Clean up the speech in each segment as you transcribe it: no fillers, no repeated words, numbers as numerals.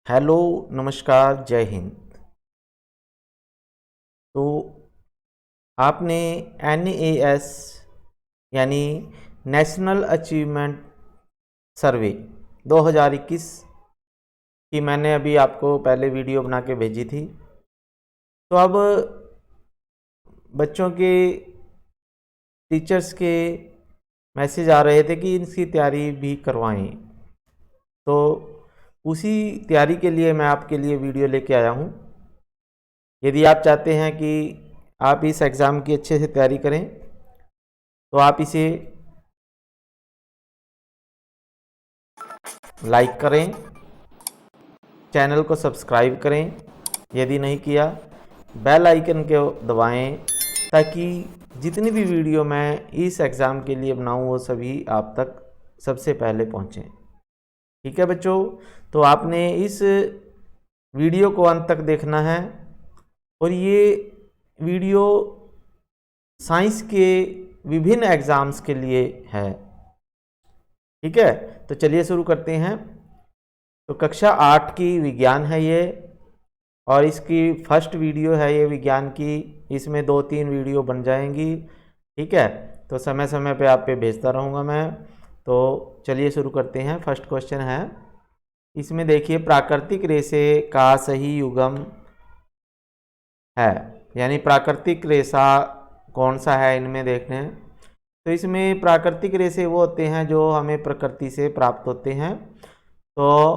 Hello, नमस्कार, जय हिंद। तो आपने NAS यानी नेशनल अचीवमेंट सर्वे 2021 की मैंने अभी आपको पहले वीडियो बना के भेजी थी। तो अब बच्चों के टीचर्स के मैसेज आ रहे थे कि इसकी तैयारी भी करवाएं। तो उसी तैयारी के लिए मैं आपके लिए वीडियो लेके आया हूँ। यदि आप चाहते हैं कि आप इस एग्ज़ाम की अच्छे से तैयारी करें तो आप इसे लाइक करें, चैनल को सब्सक्राइब करें, यदि नहीं किया बेल आइकन को दबाएं ताकि जितनी भी वीडियो मैं इस एग्ज़ाम के लिए बनाऊं वो सभी आप तक सबसे पहले पहुंचें। ठीक है बच्चों, तो आपने इस वीडियो को अंत तक देखना है और ये वीडियो साइंस के विभिन्न एग्ज़ाम्स के लिए है। ठीक है, तो चलिए शुरू करते हैं। तो कक्षा 8 की विज्ञान है ये और इसकी फर्स्ट वीडियो है ये विज्ञान की। इसमें 2-3 वीडियो बन जाएंगी। ठीक है, तो समय समय पे आप पे भेजता रहूँगा मैं। तो चलिए शुरू करते हैं। फर्स्ट क्वेश्चन है, इसमें देखिए प्राकृतिक रेशे का सही युग्म है, यानी प्राकृतिक रेशा कौन सा है इनमें देखने हैं। तो इसमें प्राकृतिक रेशे वो होते हैं जो हमें प्रकृति से प्राप्त होते हैं। तो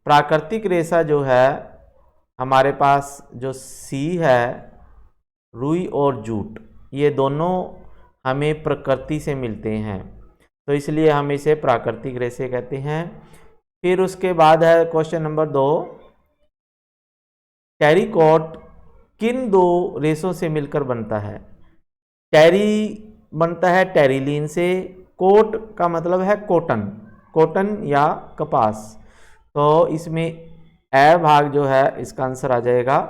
प्राकृतिक रेशा जो है हमारे पास जो सी है, रुई और जूट, ये दोनों हमें प्रकृति से मिलते हैं, तो इसलिए हम इसे प्राकृतिक रेशे कहते हैं। फिर उसके बाद है क्वेश्चन नंबर 2, टेरिकॉट किन दो रेशों से मिलकर बनता है। टेरी बनता है टेरिलीन से, कोट का मतलब है कॉटन, कॉटन या कपास। तो इसमें ए भाग जो है इसका आंसर आ जाएगा।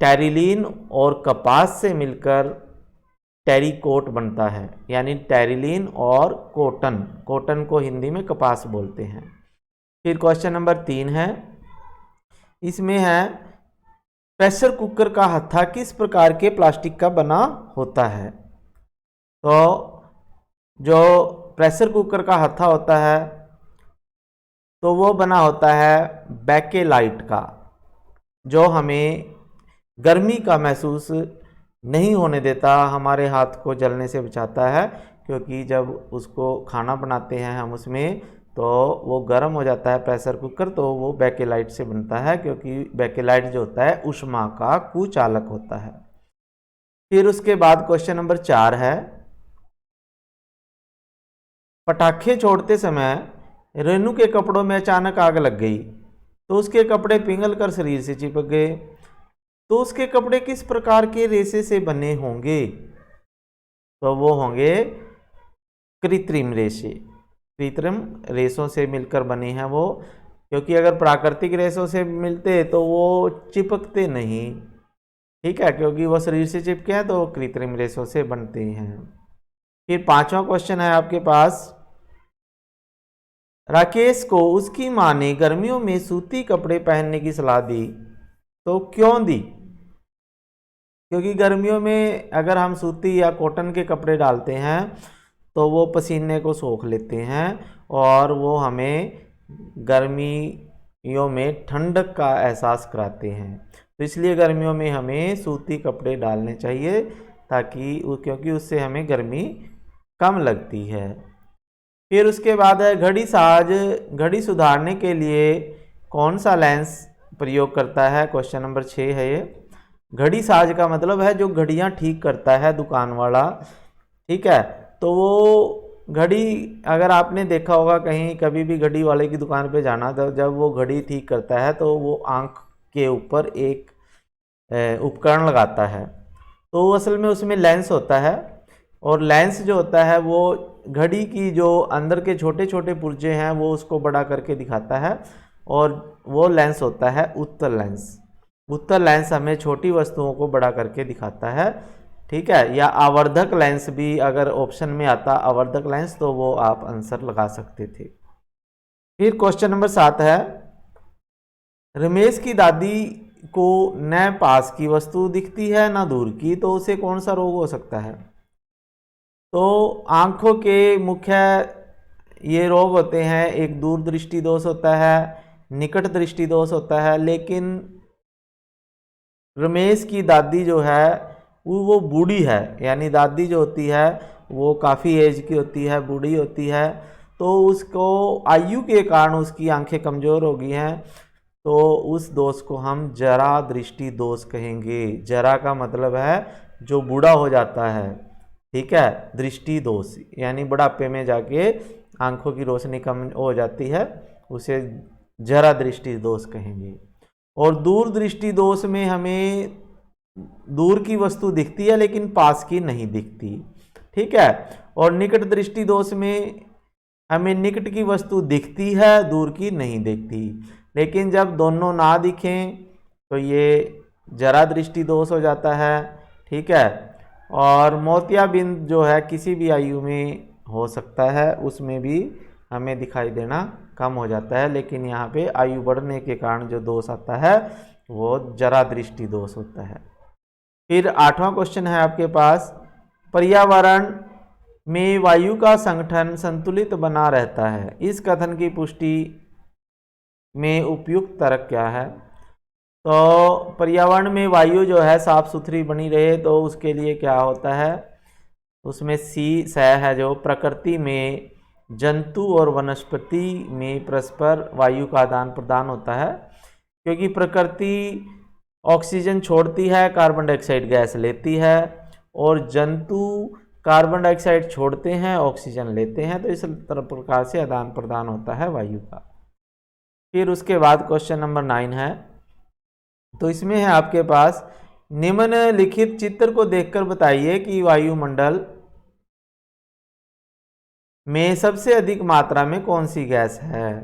टेरिलीन और कपास से मिलकर टेरिकोट बनता है, यानी टेरिलीन और कॉटन, कॉटन को हिंदी में कपास बोलते हैं। फिर क्वेश्चन नंबर 3 है, इसमें है प्रेशर कुकर का हत्था किस प्रकार के प्लास्टिक का बना होता है। तो जो प्रेशर कुकर का हत्था होता है तो वो बना होता है बेकेलाइट का, जो हमें गर्मी का महसूस नहीं होने देता, हमारे हाथ को जलने से बचाता है। क्योंकि जब उसको खाना बनाते हैं हम उसमें तो वो गर्म हो जाता है प्रेशर कुकर, तो वो बेकेलाइट से बनता है, क्योंकि बेकेलाइट जो होता है ऊष्मा का कुचालक होता है। फिर उसके बाद क्वेश्चन नंबर 4 है, पटाखे छोड़ते समय रेनू के कपड़ों में अचानक आग लग गई तो उसके कपड़े पिघल कर शरीर से चिपक गए, तो उसके कपड़े किस प्रकार के रेशे से बने होंगे। तो वो होंगे कृत्रिम रेशे, कृत्रिम रेशों से मिलकर बने हैं वो, क्योंकि अगर प्राकृतिक रेशों से मिलते तो वो चिपकते नहीं। ठीक है, क्योंकि वो शरीर से चिपके हैं तो कृत्रिम रेशों से बनते हैं। फिर 5वां क्वेश्चन है आपके पास, राकेश को उसकी मां ने गर्मियों में सूती कपड़े पहनने की सलाह दी, तो क्यों दी। क्योंकि गर्मियों में अगर हम सूती या कॉटन के कपड़े डालते हैं तो वो पसीने को सोख लेते हैं और वो हमें गर्मियों में ठंडक का एहसास कराते हैं। तो इसलिए गर्मियों में हमें सूती कपड़े डालने चाहिए क्योंकि उससे हमें गर्मी कम लगती है। फिर उसके बाद है घड़ी साज घड़ी सुधारने के लिए कौन सा लेंस प्रयोग करता है। क्वेश्चन नंबर 6 है ये। घड़ी साज का मतलब है जो घड़ियाँ ठीक करता है दुकान वाला। ठीक है, तो वो घड़ी, अगर आपने देखा होगा कहीं कभी भी घड़ी वाले की दुकान पे जाना, तो जब वो घड़ी ठीक करता है तो वो आँख के ऊपर एक उपकरण लगाता है, तो असल में उसमें लेंस होता है, और लेंस जो होता है वो घड़ी की जो अंदर के छोटे छोटे पुर्जे हैं वो उसको बड़ा करके दिखाता है, और वो लेंस होता है उत्तल लेंस। उत्तल लेंस हमें छोटी वस्तुओं को बड़ा करके दिखाता है। ठीक है, या आवर्धक लेंस भी अगर ऑप्शन में आता आवर्धक लेंस तो वो आप आंसर लगा सकते थे। फिर क्वेश्चन नंबर 7 है, रमेश की दादी को न पास की वस्तु दिखती है न दूर की, तो उसे कौन सा रोग हो सकता है? तो आंखों के मुख्य ये रोग होते हैं, एक दूर दृष्टि दोष होता है, निकट दृष्टि दोष होता है। लेकिन रमेश की दादी जो है वो बूढ़ी है, यानी दादी जो होती है वो काफ़ी एज की होती है, बूढ़ी होती है, तो उसको आयु के कारण उसकी आंखें कमज़ोर हो गई हैं, तो उस दोष को हम जरा दृष्टि दोष कहेंगे। जरा का मतलब है जो बूढ़ा हो जाता है, ठीक है। दृष्टि दोष यानी बुढ़ापे में जाके आंखों की रोशनी कम हो जाती है, उसे जरा दृष्टि दोष कहेंगे। और दूर दृष्टि दोष में हमें दूर की वस्तु दिखती है लेकिन पास की नहीं दिखती, ठीक है। और निकट दृष्टि दोष में हमें निकट की वस्तु दिखती है, दूर की नहीं दिखती। लेकिन जब दोनों ना दिखें तो ये जरा दृष्टि दोष हो जाता है, ठीक है। और मोतियाबिंद जो है किसी भी आयु में हो सकता है, उसमें भी हमें दिखाई देना कम हो जाता है, लेकिन यहाँ पे आयु बढ़ने के कारण जो दोष आता है वो जरा दृष्टि दोष होता है। फिर 8वां क्वेश्चन है आपके पास, पर्यावरण में वायु का संगठन संतुलित बना रहता है, इस कथन की पुष्टि में उपयुक्त तर्क क्या है? तो पर्यावरण में वायु जो है साफ सुथरी बनी रहे तो उसके लिए क्या होता है, उसमें सी सह है जो प्रकृति में जंतु और वनस्पति में परस्पर वायु का आदान प्रदान होता है, क्योंकि प्रकृति ऑक्सीजन छोड़ती है, कार्बन डाइऑक्साइड गैस लेती है, और जंतु कार्बन डाइऑक्साइड छोड़ते हैं, ऑक्सीजन लेते हैं, तो इस प्रकार से आदान प्रदान होता है वायु का। फिर उसके बाद क्वेश्चन नंबर 9 है, तो इसमें है आपके पास, निम्नलिखित चित्र को देखकर बताइए कि वायुमंडल में सबसे अधिक मात्रा में कौन सी गैस है।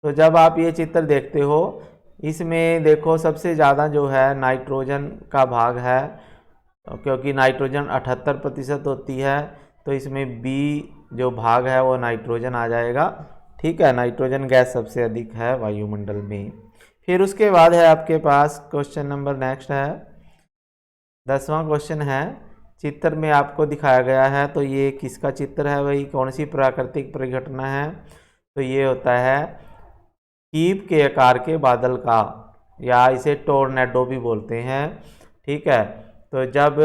तो जब आप ये चित्र देखते हो, इसमें देखो सबसे ज़्यादा जो है नाइट्रोजन का भाग है, क्योंकि नाइट्रोजन 78% होती है, तो इसमें बी जो भाग है वो नाइट्रोजन आ जाएगा, ठीक है। नाइट्रोजन गैस सबसे अधिक है वायुमंडल में। फिर उसके बाद है आपके पास क्वेश्चन नंबर नेक्स्ट है, 10वां क्वेश्चन है, चित्र में आपको दिखाया गया है, तो ये किसका चित्र है भाई, कौन सी प्राकृतिक परिघटना है? तो ये होता है कीप के आकार के बादल का, या इसे टोर्नेडो भी बोलते हैं, ठीक है। तो जब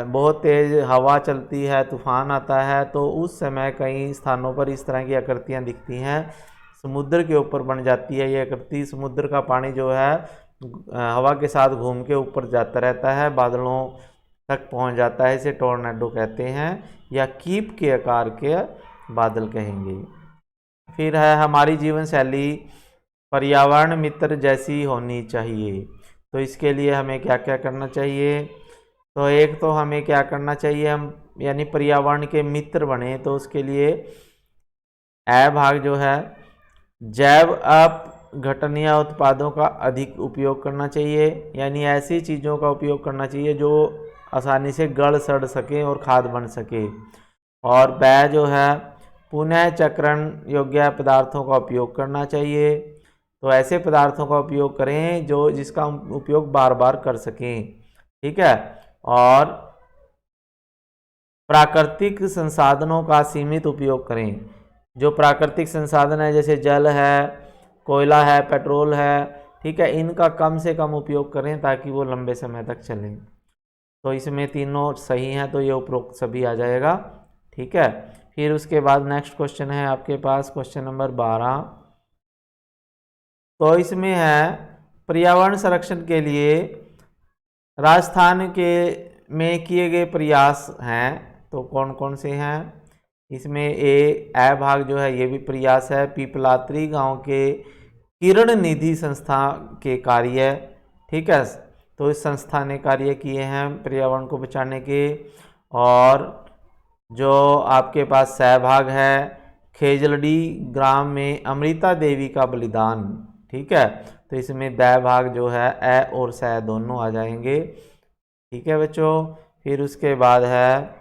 बहुत तेज़ हवा चलती है, तूफान आता है, तो उस समय कई स्थानों पर इस तरह की आकृतियाँ दिखती हैं, समुद्र के ऊपर बन जाती है ये आकृति। समुद्र का पानी जो है हवा के साथ घूम के ऊपर जाता रहता है, बादलों तक पहुंच जाता है, इसे टोर्नेडो कहते हैं, या कीप के आकार के बादल कहेंगे। फिर है हमारी जीवन शैली पर्यावरण मित्र जैसी होनी चाहिए, तो इसके लिए हमें क्या क्या करना चाहिए? तो एक तो हमें क्या करना चाहिए, हम यानी पर्यावरण के मित्र बने, तो उसके लिए ए भाग जो है जैव अपघटनीय उत्पादों का अधिक उपयोग करना चाहिए, यानी ऐसी चीज़ों का उपयोग करना चाहिए जो आसानी से गल सड़ सके और खाद बन सके। और बै जो है पुनः चक्रण योग्य पदार्थों का उपयोग करना चाहिए, तो ऐसे पदार्थों का उपयोग करें जो जिसका उपयोग बार बार कर सकें, ठीक है। और प्राकृतिक संसाधनों का सीमित उपयोग करें, जो प्राकृतिक संसाधन है जैसे जल है, कोयला है, पेट्रोल है, ठीक है, इनका कम से कम उपयोग करें ताकि वो लंबे समय तक चलें। तो इसमें तीनों सही हैं, तो ये उपरोक्त सभी आ जाएगा, ठीक है। फिर उसके बाद नेक्स्ट क्वेश्चन है आपके पास क्वेश्चन नंबर 12, तो इसमें है पर्यावरण संरक्षण के लिए राजस्थान के में किए गए प्रयास हैं, तो कौन कौन से हैं? इसमें ए भाग जो है ये भी प्रयास है, पीपलात्री गांव के किरण निधि संस्था के कार्य, ठीक है, तो इस संस्था ने कार्य किए हैं पर्यावरण को बचाने के। और जो आपके पास सहभाग है खेजलडी ग्राम में अमृता देवी का बलिदान, ठीक है, तो इसमें दै भाग जो है ए और सह दोनों आ जाएंगे, ठीक है बच्चों। फिर उसके बाद है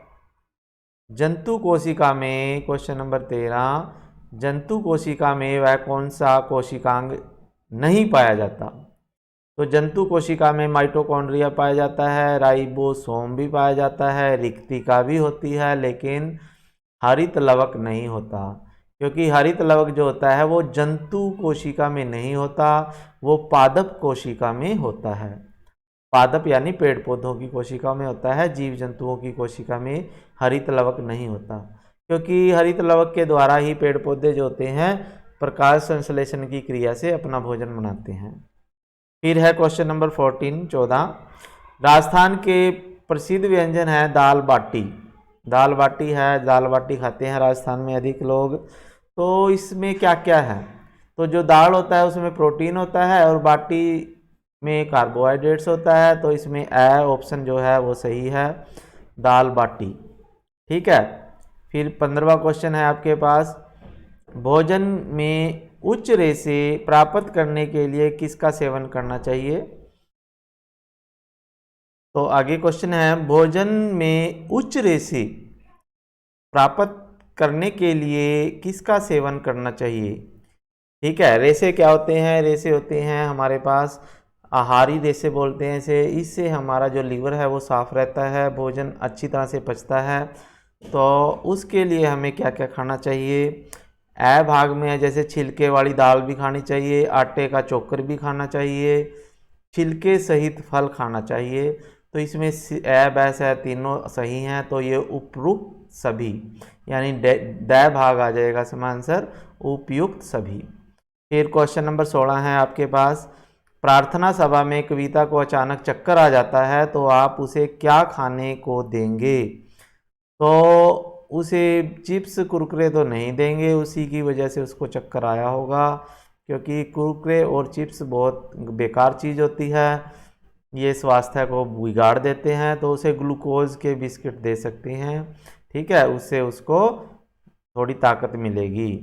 जंतु कोशिका में क्वेश्चन नंबर 13, जंतु कोशिका में वह कौन सा कोशिकांग नहीं पाया जाता। तो जंतु कोशिका में माइटोकॉन्ड्रिया पाया जाता है, राइबोसोम भी पाया जाता है, रिक्तिका भी होती है, लेकिन हरित लवक नहीं होता, क्योंकि हरित लवक जो होता है वो जंतु कोशिका में नहीं होता, वो पादप कोशिका में होता है। पादप यानी पेड़ पौधों की कोशिका में होता है, जीव जंतुओं की कोशिका में हरित लवक नहीं होता, क्योंकि हरित लवक के द्वारा ही पेड़ पौधे जो होते हैं प्रकाश संश्लेषण की क्रिया से अपना भोजन बनाते हैं। फिर है क्वेश्चन नंबर 14 राजस्थान के प्रसिद्ध व्यंजन है दाल बाटी। दाल बाटी है, दाल बाटी खाते हैं राजस्थान में अधिक लोग। तो इसमें क्या क्या है, तो जो दाल होता है उसमें प्रोटीन होता है और बाटी में कार्बोहाइड्रेट्स होता है, तो इसमें ए ऑप्शन जो है वो सही है, दाल बाटी। ठीक है। फिर 15वां क्वेश्चन है आपके पास, भोजन में उच्च रेशे प्राप्त करने के लिए किसका सेवन करना चाहिए। तो आगे क्वेश्चन है, भोजन में उच्च रेशे प्राप्त करने के लिए किसका सेवन करना चाहिए। ठीक है, रेशे क्या होते हैं, रेशे होते हैं हमारे पास आहारी रेशे बोलते हैं इसे। इससे हमारा जो लीवर है वो साफ रहता है, भोजन अच्छी तरह से पचता है। तो उसके लिए हमें क्या क्या खाना चाहिए, ए भाग में है जैसे छिलके वाली दाल भी खानी चाहिए, आटे का चोकर भी खाना चाहिए, छिलके सहित फल खाना चाहिए। तो इसमें ए बैस है, तीनों सही हैं, तो ये उपयुक्त सभी यानी ड भाग आ जाएगा इसमें आंसर, उपयुक्त सभी। फिर क्वेश्चन नंबर 16 है आपके पास, प्रार्थना सभा में कविता को अचानक चक्कर आ जाता है तो आप उसे क्या खाने को देंगे। तो उसे चिप्स कुरकुरे तो नहीं देंगे, उसी की वजह से उसको चक्कर आया होगा, क्योंकि कुरकुरे और चिप्स बहुत बेकार चीज़ होती है, ये स्वास्थ्य को बिगाड़ देते हैं। तो उसे ग्लूकोज के बिस्किट दे सकते हैं, ठीक है, उससे उसको थोड़ी ताकत मिलेगी।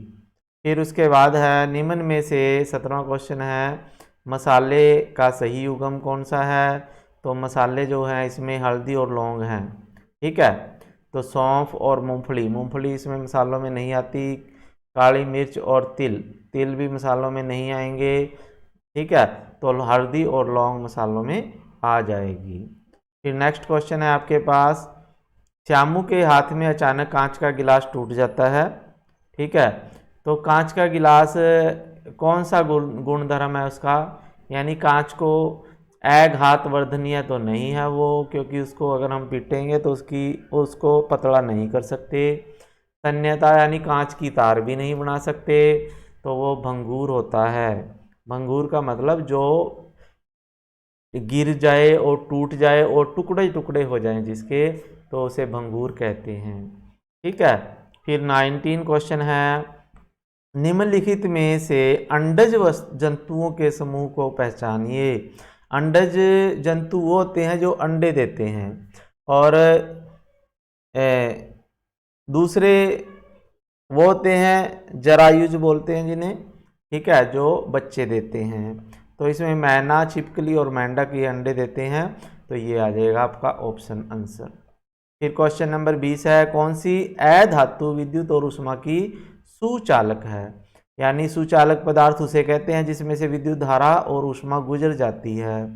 फिर उसके बाद है निम्न में से 17वां क्वेश्चन है, मसाले का सही उगम कौन सा है। तो मसाले जो हैं इसमें हल्दी और लौंग हैं, ठीक है। तो सौंफ और मूंगफली, मूंगफली इसमें मसालों में नहीं आती। काली मिर्च और तिल, तिल भी मसालों में नहीं आएंगे, ठीक है। तो हल्दी और लौंग मसालों में आ जाएगी। फिर नेक्स्ट क्वेश्चन है आपके पास, श्यामू के हाथ में अचानक कांच का गिलास टूट जाता है, ठीक है। तो कांच का गिलास कौन सा गुणधर्म है उसका, यानी कांच को घात वर्धनीय तो नहीं है वो, क्योंकि उसको अगर हम पीटेंगे तो उसको पतला नहीं कर सकते। तन्यता यानी कांच की तार भी नहीं बना सकते, तो वो भंगूर होता है। भंगूर का मतलब जो गिर जाए और टूट जाए और टुकड़े टुकड़े हो जाएं जिसके, तो उसे भंगूर कहते हैं, ठीक है। फिर 19 क्वेश्चन है, निम्नलिखित में से अंडज जंतुओं के समूह को पहचानिए। अंडज जंतु वो होते हैं जो अंडे देते हैं, और दूसरे वो होते हैं जरायुज बोलते हैं जिन्हें, ठीक है, जो बच्चे देते हैं। तो इसमें मैना, छिपकली और मेंढक ये अंडे देते हैं, तो ये आ जाएगा आपका ऑप्शन आंसर। फिर क्वेश्चन नंबर 20 है, कौन सी अधातु विद्युत और ऊष्मा की सुचालक है। यानी सुचालक पदार्थ उसे कहते हैं जिसमें से विद्युत धारा और ऊष्मा गुजर जाती है।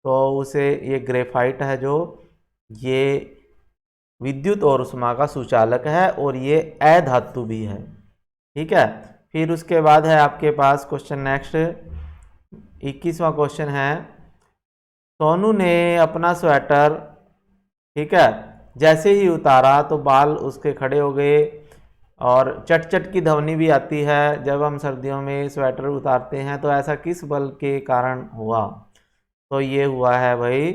तो उसे ये ग्रेफाइट है जो ये विद्युत और ऊष्मा का सुचालक है, और ये अधातु भी है, ठीक है। फिर उसके बाद है आपके पास क्वेश्चन नेक्स्ट 21वां क्वेश्चन है, सोनू ने अपना स्वेटर, ठीक है, जैसे ही उतारा तो बाल उसके खड़े हो गए और चट चट की ध्वनि भी आती है जब हम सर्दियों में स्वेटर उतारते हैं। तो ऐसा किस बल के कारण हुआ। तो ये हुआ है भाई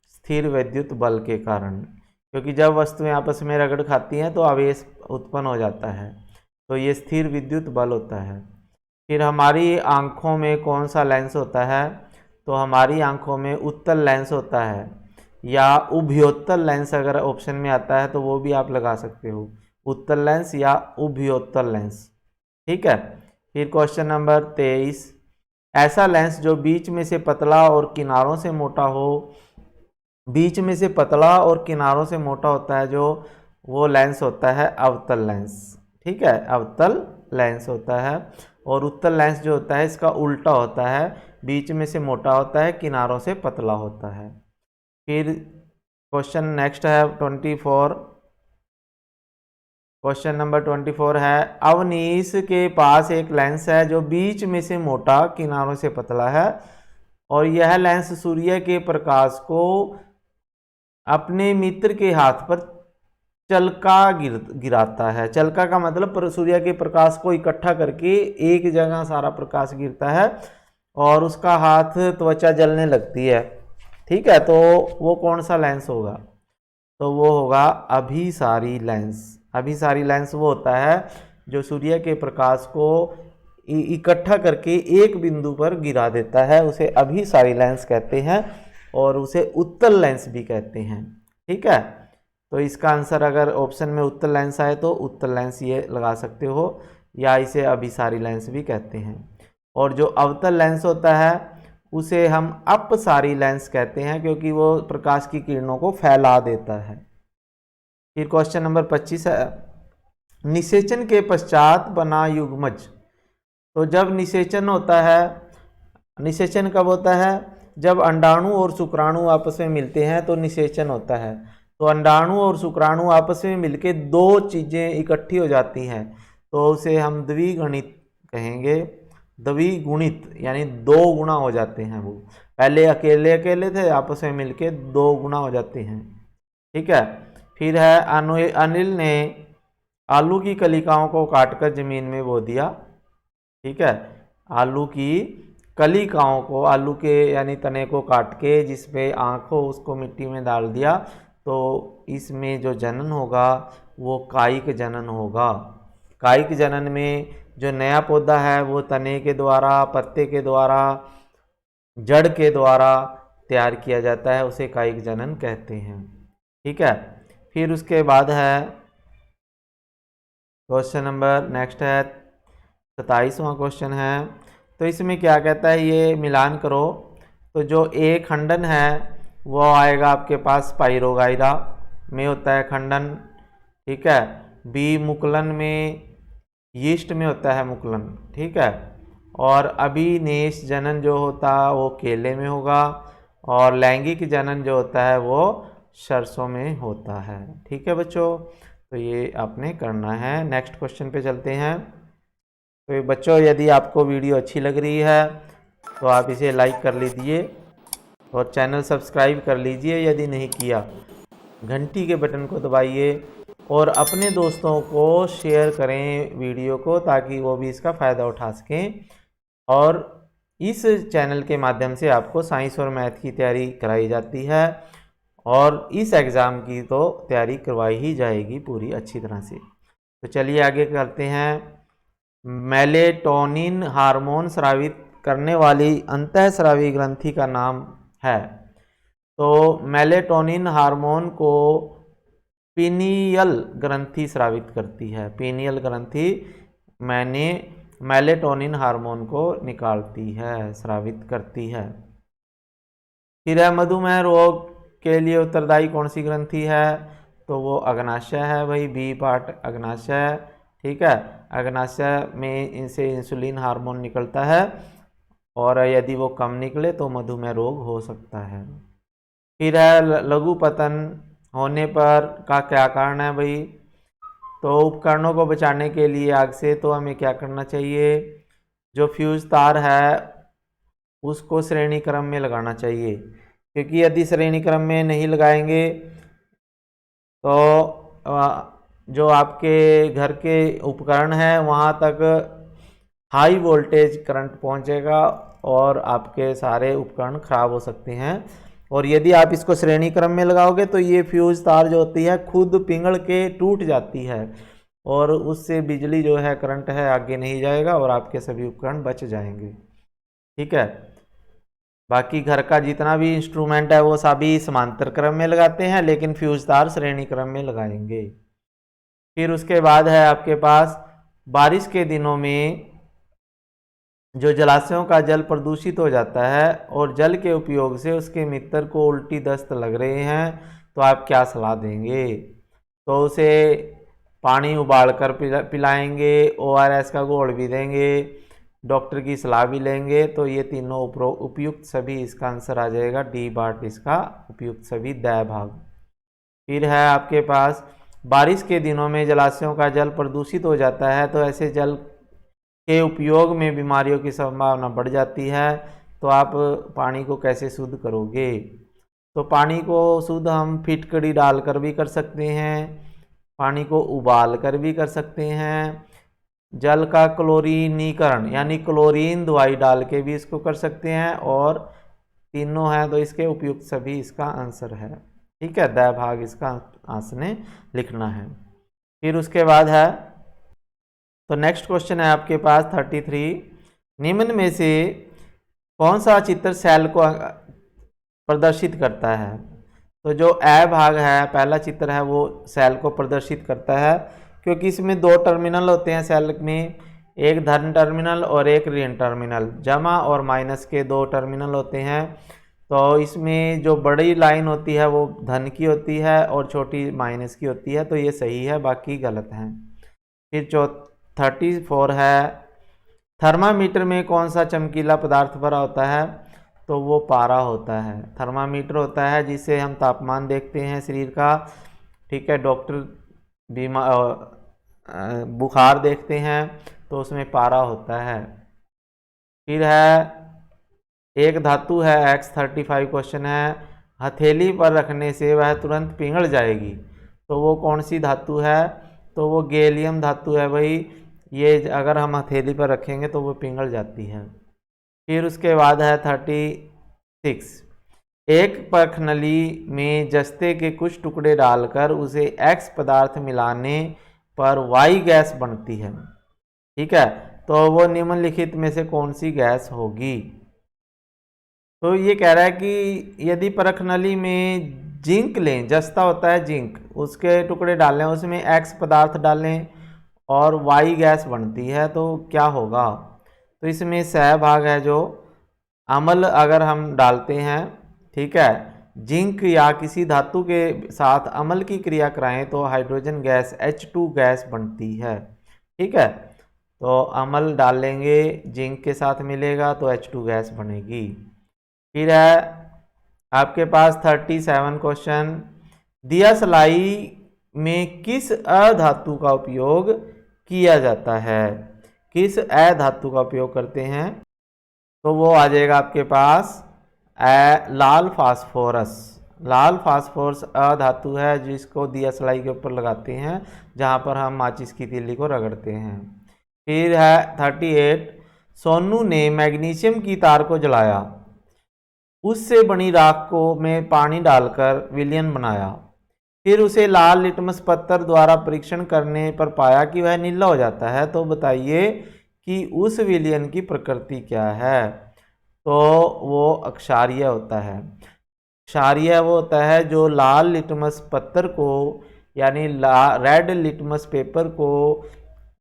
स्थिर विद्युत बल के कारण, क्योंकि जब वस्तुएं आपस में रगड़ खाती हैं तो आवेश उत्पन्न हो जाता है, तो ये स्थिर विद्युत बल होता है। फिर हमारी आँखों में कौन सा लेंस होता है। तो हमारी आँखों में उत्तल लेंस होता है, या उभयोत्तल लेंस अगर ऑप्शन में आता है तो वो भी आप लगा सकते हो, उत्तल लेंस या उभयोत्तल लेंस, ठीक है। फिर क्वेश्चन नंबर 23, ऐसा लेंस जो बीच में से पतला और किनारों से मोटा हो, बीच में से पतला और किनारों से मोटा होता है जो, वो लेंस होता है अवतल लेंस, ठीक है, अवतल लेंस होता है। और उत्तल लेंस जो होता है इसका उल्टा होता है, बीच में से मोटा होता है, किनारों से पतला होता है। फिर क्वेश्चन नेक्स्ट है 24। क्वेश्चन नंबर 24 है, अवनीश के पास एक लेंस है जो बीच में से मोटा, किनारों से पतला है, और यह लेंस सूर्य के प्रकाश को अपने मित्र के हाथ पर चलका गिराता है। चलका का मतलब सूर्य के प्रकाश को इकट्ठा करके एक जगह सारा प्रकाश गिरता है और उसका हाथ त्वचा जलने लगती है। ठीक है, तो वो कौन सा लेंस होगा? तो वो होगा अभिसारी लेंस। अभिसारी लेंस वो होता है जो सूर्य के प्रकाश को इकट्ठा करके एक बिंदु पर गिरा देता है, उसे अभिसारी लेंस कहते हैं और उसे उत्तल लेंस भी कहते हैं। ठीक है, तो इसका आंसर अगर ऑप्शन में उत्तल लेंस आए तो उत्तल लेंस ये लगा सकते हो, या इसे अभिसारी लेंस भी कहते हैं। और जो अवतल लेंस होता है उसे हम अपसारी लेंस कहते हैं, क्योंकि वो प्रकाश की किरणों को फैला देता है। फिर क्वेश्चन नंबर 25 है, निषेचन के पश्चात बना युग्मज। तो जब निषेचन होता है, निषेचन कब होता है? जब अंडाणु और शुक्राणु आपस में मिलते हैं तो निषेचन होता है। तो अंडाणु और शुक्राणु आपस में मिलके दो चीज़ें इकट्ठी हो जाती हैं तो उसे हम द्विगुणित कहेंगे। द्विगुणित यानी दो गुना हो जाते हैं। वो पहले अकेले अकेले थे, आपस में मिलके दो गुना हो जाते हैं। ठीक है, फिर है अनिल ने आलू की कलिकाओं को काटकर जमीन में बो दिया। ठीक है, आलू की कलिकाओं को, आलू के यानी तने को काट के जिसपे आँख हो उसको मिट्टी में डाल दिया, तो इसमें जो जनन होगा वो कायिक जनन होगा। कायिक जनन में जो नया पौधा है वो तने के द्वारा, पत्ते के द्वारा, जड़ के द्वारा तैयार किया जाता है, उसे कायिक जनन कहते हैं। ठीक है, फिर उसके बाद है क्वेश्चन नंबर नेक्स्ट है 27वां क्वेश्चन है। तो इसमें क्या कहता है, ये मिलान करो। तो जो ए खंडन है वो आएगा आपके पास पाइरोगाइरा में होता है खंडन। ठीक है, बी मुकुलन में, यीस्ट में होता है मुकुलन। ठीक है, और अभिनिवेश जनन जो होता है वो केले में होगा, और लैंगिक जनन जो होता है वो सरसों में होता है। ठीक है बच्चों, तो ये आपने करना है। नेक्स्ट क्वेश्चन पे चलते हैं। तो बच्चों यदि आपको वीडियो अच्छी लग रही है तो आप इसे लाइक कर लीजिए और चैनल सब्सक्राइब कर लीजिए यदि नहीं किया। घंटी के बटन को दबाइए और अपने दोस्तों को शेयर करें वीडियो को, ताकि वो भी इसका फ़ायदा उठा सकें। और इस चैनल के माध्यम से आपको साइंस और मैथ की तैयारी कराई जाती है और इस एग्ज़ाम की तो तैयारी करवाई ही जाएगी पूरी अच्छी तरह से। तो चलिए आगे करते हैं। मेलेटोनिन हार्मोन स्रावित करने वाली अंतःस्रावी ग्रंथि का नाम है। तो मेलेटोनिन हार्मोन को पीनियल ग्रंथि स्रावित करती है। पीनियल ग्रंथि मेलेटोनिन हार्मोन को निकालती है, स्रावित करती है। फिर है मधुमेह रोग के लिए उत्तरदायी कौन सी ग्रंथि है? तो वो अग्नाशय है भाई, बी पार्ट अग्नाशय। ठीक है, अग्नाशय में इनसे इंसुलिन हार्मोन निकलता है और यदि वो कम निकले तो मधुमेह रोग हो सकता है। फिर है लघु पतन होने पर का क्या कारण है भाई? तो उपकरणों को बचाने के लिए आग से तो हमें क्या करना चाहिए? जो फ्यूज तार है उसको श्रेणी क्रम में लगाना चाहिए, क्योंकि यदि श्रेणी क्रम में नहीं लगाएंगे तो जो आपके घर के उपकरण हैं वहाँ तक हाई वोल्टेज करंट पहुँचेगा और आपके सारे उपकरण खराब हो सकते हैं। और यदि आप इसको श्रेणी क्रम में लगाओगे तो ये फ्यूज तार जो होती है खुद पिघल के टूट जाती है और उससे बिजली जो है, करंट है, आगे नहीं जाएगा और आपके सभी उपकरण बच जाएंगे। ठीक है, बाकी घर का जितना भी इंस्ट्रूमेंट है वो सभी समांतर क्रम में लगाते हैं, लेकिन फ्यूज तार श्रेणी क्रम में लगाएंगे। फिर उसके बाद है आपके पास बारिश के दिनों में जो जलाशयों का जल प्रदूषित हो जाता है और जल के उपयोग से उसके मित्र को उल्टी दस्त लग रहे हैं, तो आप क्या सलाह देंगे? तो उसे पानी उबाल कर पिलाएंगे, ORS का घोल भी देंगे, डॉक्टर की सलाह भी लेंगे तो ये तीनों उपयुक्त सभी इसका आंसर आ जाएगा डी पार्ट इसका उपयुक्त सभी द भाग। फिर है आपके पास बारिश के दिनों में जलाशयों का जल प्रदूषित हो जाता है तो ऐसे जल के उपयोग में बीमारियों की संभावना बढ़ जाती है। तो आप पानी को कैसे शुद्ध करोगे? तो पानी को शुद्ध हम फिटकड़ी डालकर भी कर सकते हैं, पानी को उबाल कर भी कर सकते हैं, जल का क्लोरीनीकरण यानी क्लोरीन दवाई डाल के भी इसको कर सकते हैं, और तीनों हैं तो इसके उपयुक्त सभी इसका आंसर है। ठीक है, द भाग इसका आंसर लिखना है। फिर उसके बाद है तो नेक्स्ट क्वेश्चन है आपके पास 33, निम्न में से कौन सा चित्र सेल को प्रदर्शित करता है? तो जो ए भाग है पहला चित्र है वो सेल को प्रदर्शित करता है, क्योंकि इसमें दो टर्मिनल होते हैं सेल में, एक धन टर्मिनल और एक ऋण टर्मिनल, जमा और माइनस के दो टर्मिनल होते हैं। तो इसमें जो बड़ी लाइन होती है वो धन की होती है और छोटी माइनस की होती है, तो ये सही है, बाकी गलत हैं। फिर 34 है, थर्मामीटर में कौन सा चमकीला पदार्थ भरा होता है? तो वो पारा होता है। थर्मामीटर होता है जिससे हम तापमान देखते हैं शरीर का। ठीक है, डॉक्टर बुखार देखते हैं तो उसमें पारा होता है। फिर है एक धातु है X35 क्वेश्चन है, हथेली पर रखने से वह तुरंत पिघल जाएगी, तो वो कौन सी धातु है? तो वो गैलियम धातु है भाई, ये अगर हम हथेली पर रखेंगे तो वो पिघल जाती है। फिर उसके बाद है 36, एक पखनली में जस्ते के कुछ टुकड़े डालकर उसे X पदार्थ मिलाने पर Y गैस बनती है। ठीक है, तो वो निम्नलिखित में से कौन सी गैस होगी? तो ये कह रहा है कि यदि परखनली में जिंक लें, जस्ता होता है जिंक, उसके टुकड़े डालें, उसमें X पदार्थ डालें और Y गैस बनती है, तो क्या होगा? तो इसमें सहभाग है जो अम्ल अगर हम डालते हैं, ठीक है, जिंक या किसी धातु के साथ अम्ल की क्रिया कराएं तो हाइड्रोजन गैस H2 गैस बनती है। ठीक है, तो अम्ल डालेंगे जिंक के साथ मिलेगा तो H2 गैस बनेगी। फिर है आपके पास 37 क्वेश्चन, दिया सलाई में किस अधातु का उपयोग किया जाता है? किस अधातु का उपयोग करते हैं? तो वो आ जाएगा आपके पास लाल फास्फोरस। लाल फास्फोरस अधातु है जिसको दिया सलाई के ऊपर लगाते हैं, जहाँ पर हम माचिस की तीली को रगड़ते हैं। फिर है 38, सोनू ने मैग्नीशियम की तार को जलाया, उससे बनी राख को में पानी डालकर विलयन बनाया, फिर उसे लाल लिटमस पत्थर द्वारा परीक्षण करने पर पाया कि वह नीला हो जाता है, तो बताइए कि उस विलयन की प्रकृति क्या है? तो वो अक्षारीय होता है। क्षारीय वो होता है जो लाल लिटमस पत्थर को यानी रेड लिटमस पेपर को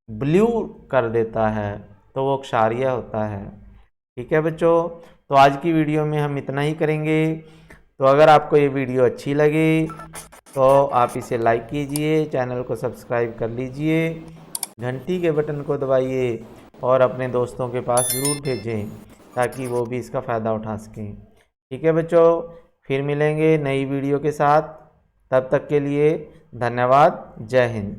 ब्लू कर देता है, तो वो क्षारीय होता है। ठीक है बच्चों, तो आज की वीडियो में हम इतना ही करेंगे। तो अगर आपको ये वीडियो अच्छी लगे तो आप इसे लाइक कीजिए, चैनल को सब्सक्राइब कर लीजिए, घंटी के बटन को दबाइए और अपने दोस्तों के पास ज़रूर भेजें ताकि वो भी इसका फ़ायदा उठा सकें। ठीक है बच्चों, फिर मिलेंगे नई वीडियो के साथ, तब तक के लिए धन्यवाद। जय हिंद।